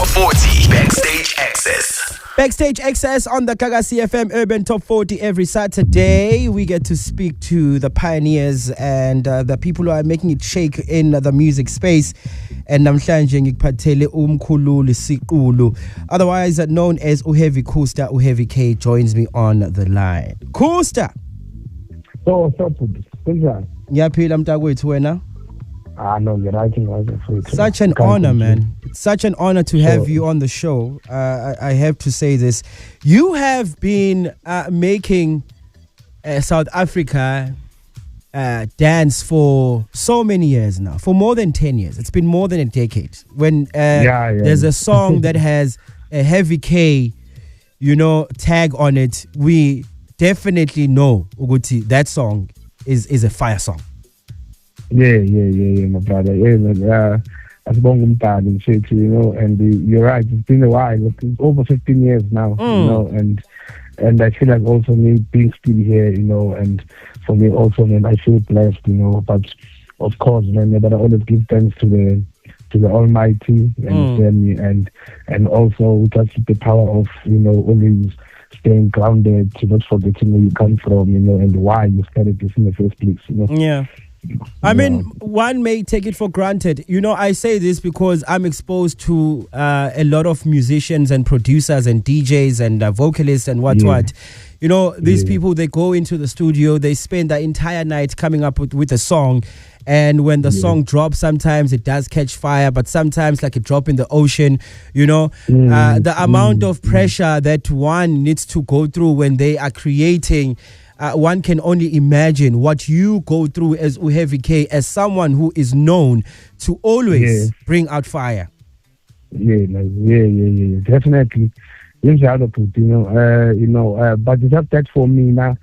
Top 40 Backstage Access. Backstage Access on the Gagasi FM Urban Top 40 every Saturday. We get to speak to the pioneers and the people who are making it shake in the music space. And namhlanje ngikuphathele umkhululi Siqulu, otherwise known as Uheavy Kusta. Uheavy K joins me on the line. Kusta. So kunjani? Ngiyaphila mntakwethu wena? No, you're writing. Such an honor, man. It's such an honor to have you on the show. I have to say this. You have been making South Africa dance for so many years now, for more than 10 years. It's been more than a decade. When there's a song that has a Heavy K, tag on it, we definitely know Uguti, that song is a fire song. Yeah, my brother. Asibonga umbhali mfethu, and you're right. It's been a while. It's over 15 years now, and I feel like also me being still here, and for me also, man, I feel blessed, But of course, man, but I always give thanks to the Almighty, understand me, and also just the power of always staying grounded, to not forgetting where you come from, and why you started this in the first place, Yeah. I mean, one may take it for granted. I say this because I'm exposed to a lot of musicians and producers and DJs and vocalists and what. These people, they go into the studio, they spend the entire night coming up with a song. And when the song drops, sometimes it does catch fire, but sometimes like a drop in the ocean, the amount of pressure that one needs to go through when they are creating. One can only imagine what you go through as Uheavy K, as someone who is known to always bring out fire. Definitely. But it's not that for me now.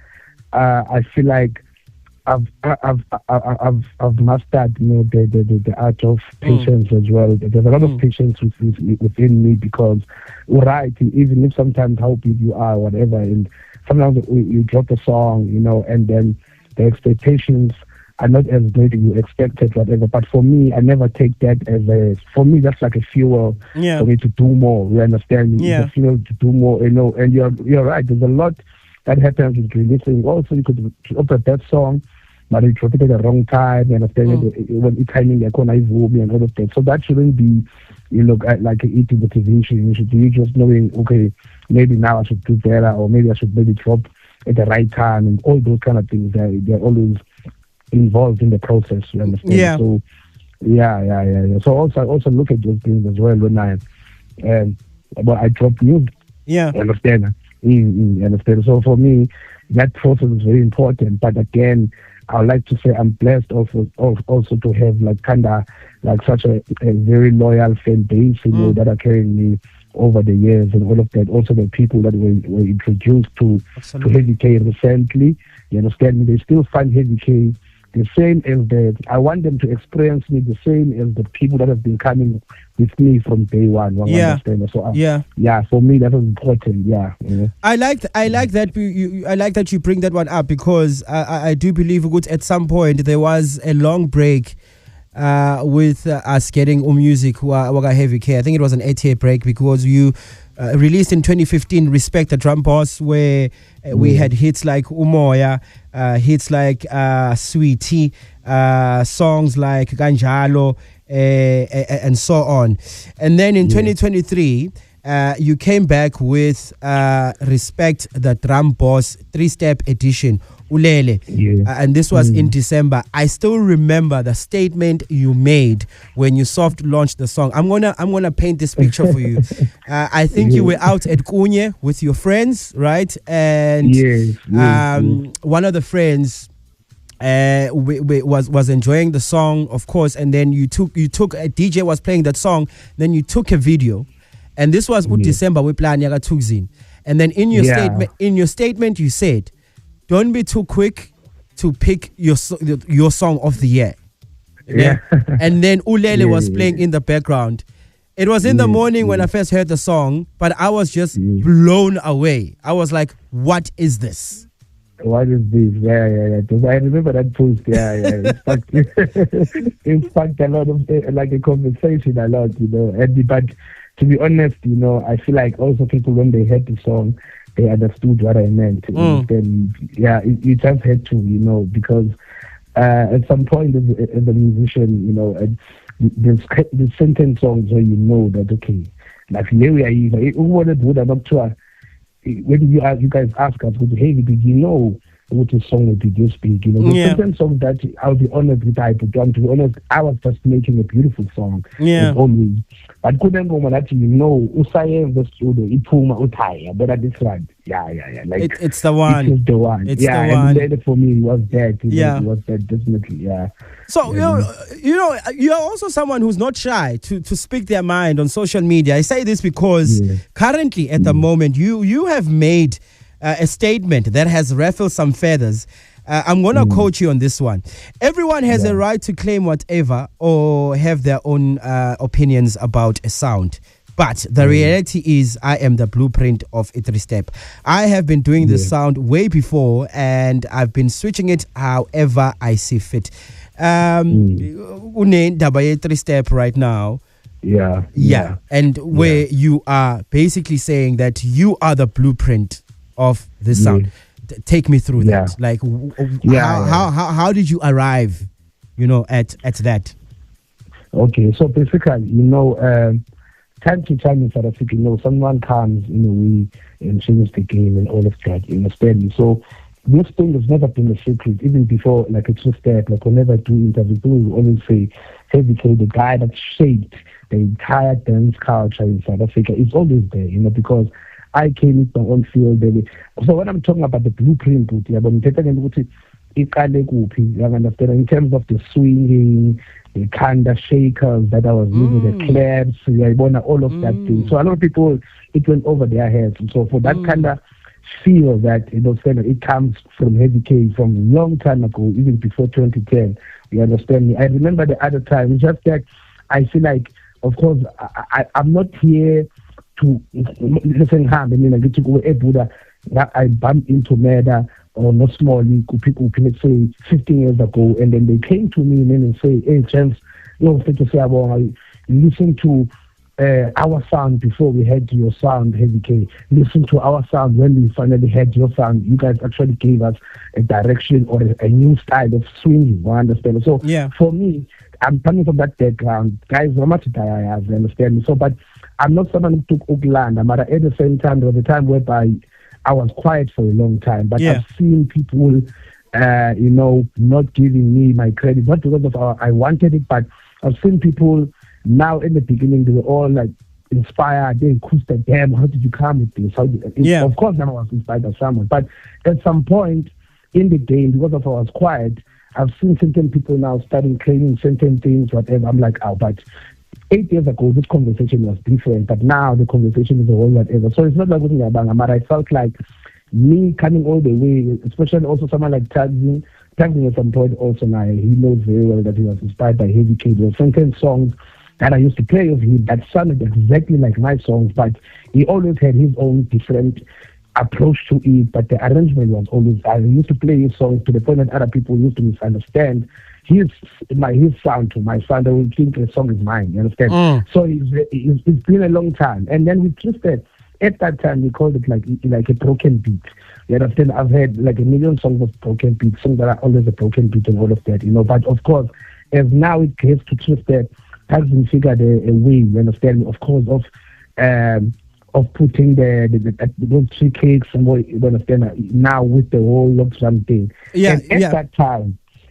I feel like I've mastered, the art of patience as well. There's a lot of patience within me because, even if sometimes how big you are, whatever, and sometimes you drop a song, and then the expectations are not as great as you expected, whatever. But for me, I never take that for me, that's like a fuel for me to do more. You understand? Yeah. It's a fuel to do more, and you're right. There's a lot that happens with releasing. Also, you could drop that song, but you drop it at the wrong time, you understand? When it's timing, and all of that. So that shouldn't be, like eating motivation. You should be just knowing, okay, maybe now I should do better, or maybe I should maybe drop at the right time, and all those kind of things. They're always involved in the process. You understand? Yeah. So So I also look at those things as well when I drop music. Yeah. You understand? You understand? So for me, that process is very important. But again, I would like to say I'm blessed also to have such a very loyal fan base, that are carrying me over the years and all of that. Also the people that were introduced to Heavy K recently, you understand me? They still find Heavy K the same as I want them to experience me the same as the people that have been coming with me from day one. Understand? So for me that was important. I like that you bring that one up because I do believe at some point there was a long break with us getting music Waga Heavy K. I think it was an 8-year break because you released in 2015 Respect the Drum Boss, where we had hits like Umoya, hits like Sweetie, songs like Ganjalo, and so on. And then in 2023 you came back with Respect the Drum Boss 3-step edition, Ulele. And this was in December. I still remember the statement you made when you soft launched the song. I'm gonna paint this picture for you. I think you were out at Kunye with your friends, right? And one of the friends was enjoying the song, of course, and then you took a DJ was playing that song, then you took a video. And this was December we plan yaga Tugzin. And then in your statement you said, don't be too quick to pick your song of the year. Yeah. And then Ulele was playing in the background. It was in the morning when I first heard the song, but I was just blown away. I was like, what is this? What is this? Yeah. I remember that post. It sparked a lot of like a conversation a lot, but to be honest, I feel like also people, when they heard the song, they understood what I meant. Then, you just had to, because at some point as a musician, there's certain songs where you know that, okay, like here we are, when you guys ask us, hey, did you know what the song would be this big? There's certain songs that I'll be honest with, to be honest, I was just making a beautiful song. Yeah. Always. But couldn't go that usaye the studio, ipuma utaya, but at this one, like it's the one. It's the one. It's the one. And then for me, it was that. It was that, definitely. Yeah. So you're also someone who's not shy to speak their mind on social media. I say this because currently at the moment you have made a statement that has ruffled some feathers. I'm going to quote you on this one. Everyone has a right to claim whatever or have their own opinions about a sound. But the reality is I am the blueprint of Itri Step. I have been doing this sound way before, and I've been switching it however I see fit. Une Dabaye 3-step right now. Yeah. And where you are basically saying that you are the blueprint of this sound. Take me through that. Like how did you arrive, at that? Okay, so basically, time to time in South Africa, someone comes in a way and changes the game and all of that, you understand? So this thing has never been a secret, even before, like a two-step, like whenever I do interviews, people will always say, Heavy K, the guy that shaped the entire dance culture in South Africa is always there, because I came into my own field, baby. So when I'm talking about the blueprint, you understand, in terms of the swinging, the kind of shakers that I was using, the claps, all of that thing. So a lot of people, it went over their heads. And so for that kind of feel that, it comes from Heavy K from a long time ago, even before 2010. You understand me? I remember the other time, it's just that I feel like, of course, I'm not here to listen hand. I mean, I get to go Buddha. I bumped into murder or not smally people, let's say 15 years ago, and then they came to me and say, hey, James, to say about listen to our sound before we had your sound, Heavy K. Listen to our sound when we finally had your sound. You guys actually gave us a direction or a new style of swinging. You understand? So for me, I'm coming from that background. Guys, how much I understand? So, but I'm not someone who took Oakland. But at the same time, there was a time whereby I was quiet for a long time. But I've seen people, not giving me my credit, not because of I wanted it, but I've seen people now in the beginning, they were all like inspired. They acoustic, damn, how did you come with this? Of course, I was inspired by someone. But at some point in the game, because of I was quiet, I've seen certain people now starting claiming certain things, whatever. I'm like, but 8 years ago, this conversation was different, but now the conversation is a whole whatever. So it's not like looking at Banga, but I felt like me coming all the way, especially also someone like Tagsing at some point also now, he knows very well that he was inspired by Heavy K. There were certain songs that I used to play of him that sounded exactly like my songs, but he always had his own different approach to it, but the arrangement was always, I used to play his songs to the point that other people used to misunderstand his sound to my sound. They will think the song is mine, you understand? So it's been a long time. And then we twisted, at that time we called it like a broken beat. You understand? I've had like a million songs of broken beats, songs that are always a broken beat and all of that, but of course, as now it gets to Twisted, hasn't figured a way, you understand, of course, of putting those three cakes and what, you understand, now with the whole lockdown thing.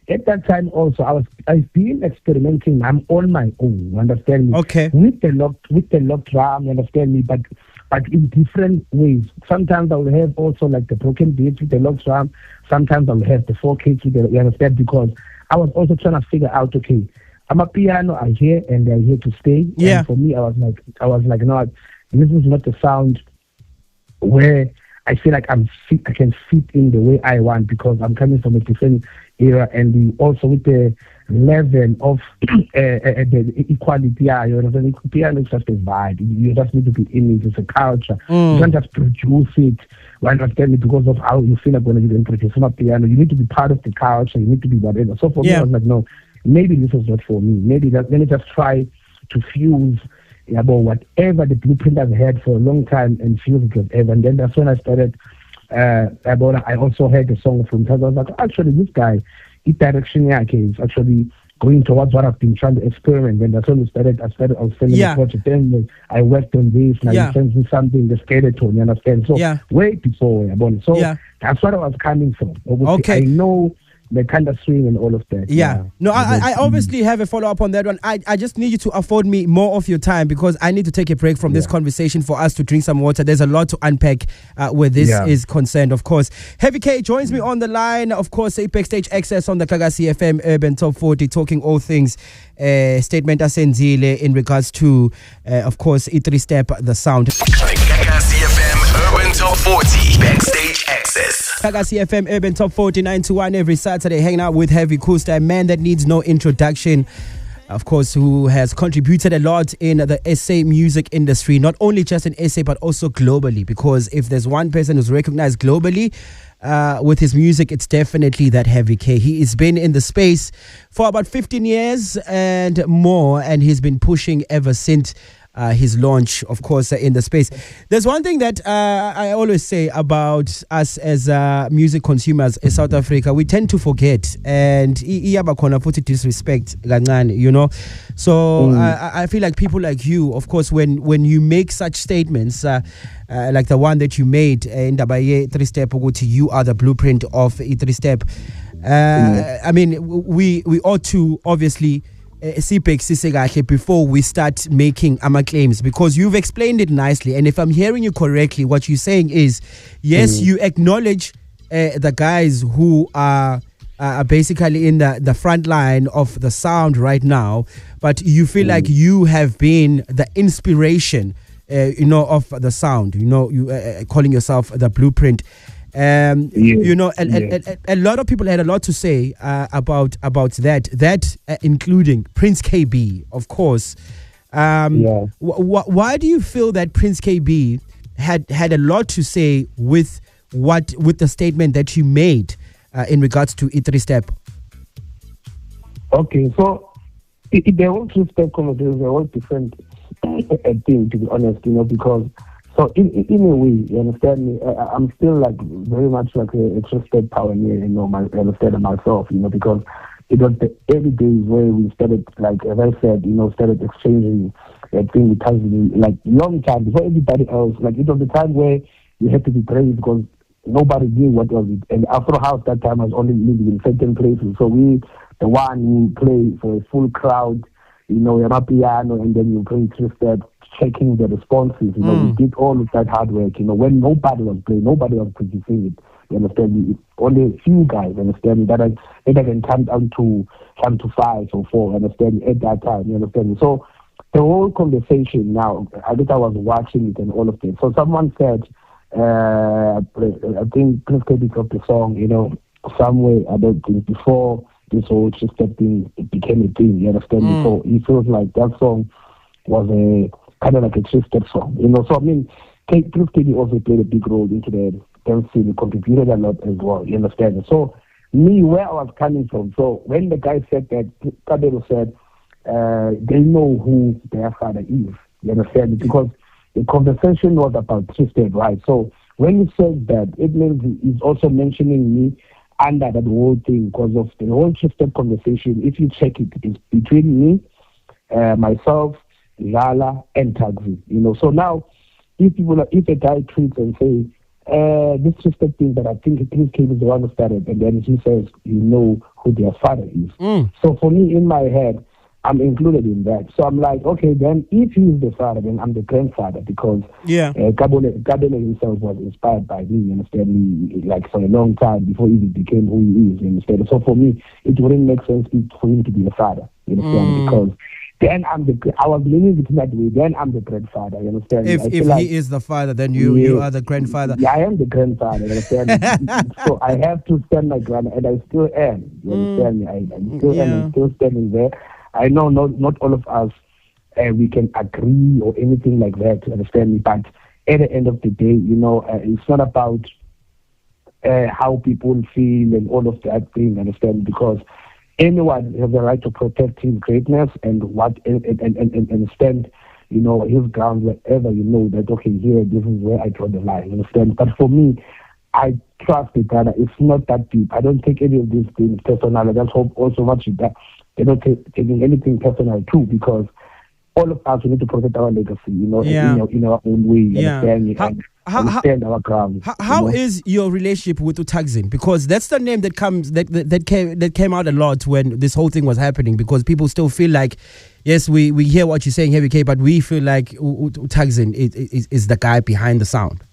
At that time also, I've been experimenting. I'm on my own, you understand me? Okay. With the lock drum, you understand me? But in different ways. Sometimes I will have also like the broken beats with the lock drum. Sometimes I will have the 4Ks with the, you understand? Because I was also trying to figure out, okay, I'm a piano, I'm here and they're here to stay. Yeah. And for me, I was like, no, this is not the sound where I feel like I can fit in the way I want, because I'm coming from a different era, and also with the level of the equality. Yeah, you know, piano is just a vibe. You just need to be in it. It's a culture. You can't just produce it. You understand me? Because of how you feel like when you produce a piano, you need to be part of the culture. You need to be whatever. So for me, I was like, no, maybe this is not for me. Maybe let me just try to fuse whatever the blueprint I've had for a long time and fused it with whatever. And then that's when I started. I also heard a song from Taza. I was like, actually, this guy, his direction is actually going towards what I've been trying to experiment. And that's when I was selling the project. Then I worked on this. Now he sends me something, the skeleton, you understand? So way before, so that's what I was coming from. Obviously, I know the kind of swing and all of that. No, I obviously have a follow-up on that one. I just need you to afford me more of your time because I need to take a break from this conversation for us to drink some water. There's a lot to unpack where this is concerned, of course. Heavy K joins me on the line, of course, a Backstage Access on the Gagasi FM Urban Top 40, talking all things statement asenzile in regards to, of course, E3 Step, the sound. Gagasi FM Urban Top 40, Backstage Access. Gagasi FM Urban Top 40, 9 to 1 every Saturday, hanging out with Heavy Kusta, a man that needs no introduction, of course, who has contributed a lot in the SA music industry, not only just in SA, but also globally, because if there's one person who's recognized globally with his music, it's definitely that Heavy K. He has been in the space for about 15 years and more, and he's been pushing ever since his launch, of course, in the space. There's one thing that I always say about us as music consumers in South Africa. We tend to forget, and put disrespect, you know. So I feel like people like you, of course, when you make such statements like the one that you made in Dabaye 3-step, you are the blueprint of E3 Step. I mean, we ought to obviously before we start making our claims, because you've explained it nicely, and if I'm hearing you correctly, what you're saying is yes, you acknowledge the guys who are basically in the front line of the sound right now, but you feel like you have been the inspiration of the sound, you calling yourself the blueprint. You know, a lot of people had a lot to say about that, including Prince KB, of course. Why do you feel that Prince KB had a lot to say with the statement that you made in regards to E3 Step? Okay, so the whole 3-step conversation is a whole different thing, to be honest, because. So in a way, you understand me, I'm still like very much like a trusted pioneer, I understand myself, because it was the early days where we started, like as I said, started exchanging things with like long time before everybody else. Like it was the time where you had to be brave because nobody knew what was it. And Afro House that time was only living in certain places. So the one who play for a full crowd, a piano, and then you play 3-step, checking the responses. We did all of that hard work. When nobody was playing, nobody was producing it. You understand me? Only a few guys, understand me, that can come down to 5 or 4. Understand me? At that time, you understand me? So the whole conversation now, I was watching it and all of this. So someone said, I think Prince Kabi dropped the song, somewhere, I don't think, before this whole step thing became a thing. You understand me? So he feels like that song was a kind of like a 3-step song, So I mean, Prince Kabi also played a big role into the dance scene. He contributed a lot as well. You understand? So me, where I was coming from. So when the guy said that, Kabelo said they know who their father is. You understand? Because the conversation was about 3-step, right? So when he said that, it means he's also mentioning me under that whole thing, because of the whole 3-step conversation. If you check it, it's between me, myself, Lala, and Taxi. So now if a guy tweets and say this 3-step thing that I think Prince K is the one who started, and then he says who their father is. So for me, in my head, I'm included in that. So I'm like, okay, then if he's the father, then I'm the grandfather, because Kabele himself was inspired by me, you understand me, like for a long time before he became who he is, you understand. So for me, it wouldn't make sense for him to be the father, you understand, because then I was leaning it that way, then I'm the grandfather, you understand. If he is the father, then you are the grandfather. Yeah, I am the grandfather, you understand. So I have to stand my ground, and I still am, you understand me. I still am, I'm still standing there. I know not all of us we can agree or anything like that, you understand me, but at the end of the day, it's not about how people feel and all of that thing, understand, because anyone has the right to protect his greatness and stand, his ground wherever that, okay, here, this is where I draw the line, you understand? But for me, I trust the brother. It's not that deep. I don't take any of these things personal. I just hope also much that they're not taking anything personal too, because all of us, we need to protect our legacy, in our own way, understand our ground. How is your relationship with Utagzin? Because that's the name that came out a lot when this whole thing was happening, because people still feel like, yes, we hear what you're saying, Heavy K, but we feel like Utagzin is the guy behind the sound.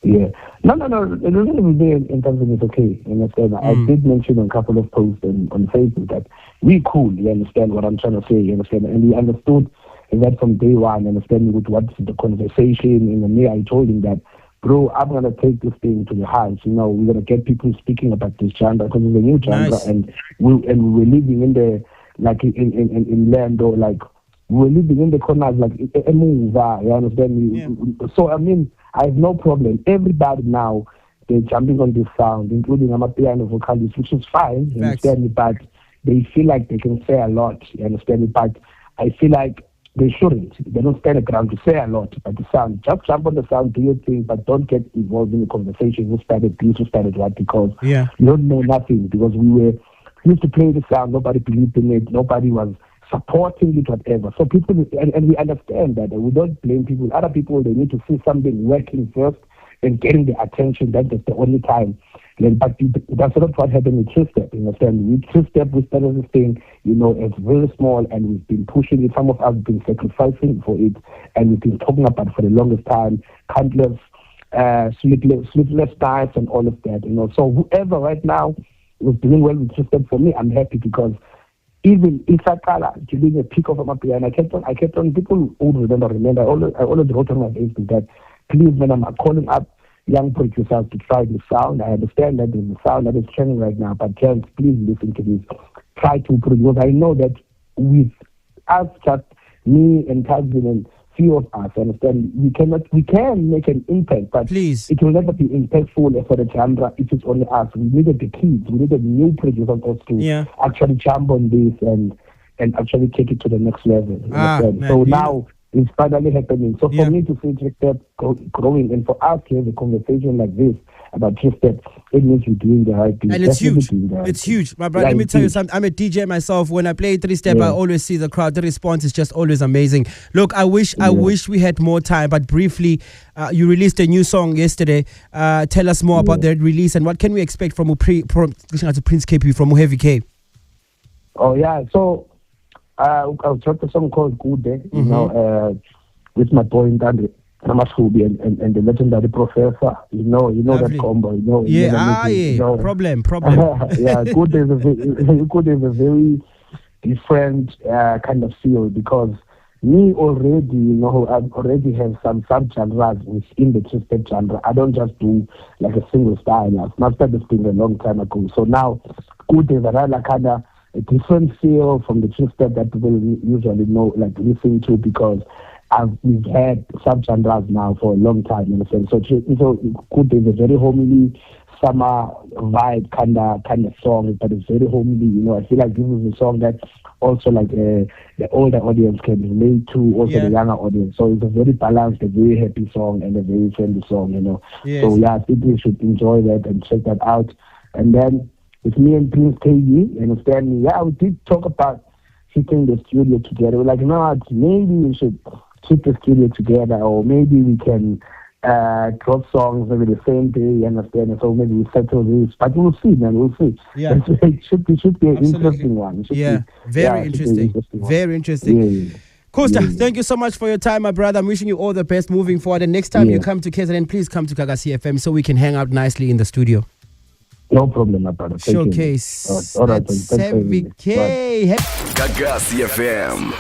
Yeah. No. The reason we in Tanzania is okay. You understand? I did mention on a couple of posts on Facebook that we cool. You understand what I'm trying to say? You understand? And we understood that from day one. Understanding with what's the conversation. And me, I told him that, bro, I'm gonna take this thing to the house. We're gonna get people speaking about this genre because it's a new genre, nice. and we were living in the in land, or like we were living in the corners like a move. You understand me? Yeah. So I mean, I have no problem. Everybody now, they're jumping on this sound, including piano vocalists, which is fine, you understand me? But they feel like they can say a lot, you understand me? But I feel like they shouldn't. They don't stand a ground to say a lot about the sound. Just jump on the sound, do your thing, but don't get involved in the conversation. Who started this, who started what? Because you don't know nothing. Because we used to play the sound, nobody believed in it, nobody was supporting it, whatever. So people, and we understand that, and we don't blame people. Other people, they need to see something working first and getting the attention. That's the only time. But that's not what happened with Two-Step, you understand? With Two-Step, we started this thing, it's very small, and we've been pushing it. Some of us have been sacrificing for it, and we've been talking about it for the longest time, countless sleepless nights and all of that, So whoever right now is doing well with Two-Step, for me, I'm happy, because even in Sakala, during the peak of my piano, I kept on, people who remember, I always wrote on my Facebook that, please, when I'm calling up young producers to try the sound, I understand that there's a sound that is trending right now, but gents, please listen to this. Try to produce. I know that with us, just me and Tazin and few of us, understand, we can make an impact, but please, it will never be impactful for the genre if it's only us. We needed the kids, we needed new producers to actually jump on this and actually take it to the next level. So now it's finally happening. So for me to see Two-Step growing, and for us to have a conversation like this about Two-Step, it means we're doing the right thing. And it's huge. It's huge. My brother, let me tell you something. I'm a DJ myself. When I play Three-Step, I always see the crowd. The response is just always amazing. Look, I wish we had more time, but briefly, you released a new song yesterday. Tell us more about that release, and what can we expect from Prince KP, from Heavy K? Oh, yeah. So, I'll drop a song called Good Day, with my boy Ndande Ramashubi and the legendary Professor. You know that combo. Problem. Yeah, Good is a very different kind of feel, because me already, I already have some subgenres within the Two-Step genre. I don't just do like a single style. I've mastered this thing a long time ago. So now, Good is another kind of a different feel from the Two-Step that people usually listen to, because we've had subgenres now for a long time, you understand? So Good is a very homely summer vibe kind of song, but it's very homely. I feel like this is a song that also the older audience can relate to, also the younger audience. So it's a very balanced, a very happy song, and a very friendly song. Yes. So I think we should enjoy that and check that out. And then with me and Prince KG, understand me? Yeah, we did talk about keeping the studio together. We're like, no, maybe we should keep the studio together, or maybe we can drop songs maybe the same day, you understand? And so maybe we settle this. But we'll see, man. We'll see. Yeah. It should be an interesting one. Very interesting. Very interesting. Yeah. Costa, thank you so much for your time, my brother. I'm wishing you all the best moving forward. And next time you come to KZN, please come to Gagasi FM so we can hang out nicely in the studio. No problem, my brother. Showcase. All right. That's Heavy K. Gagasi FM.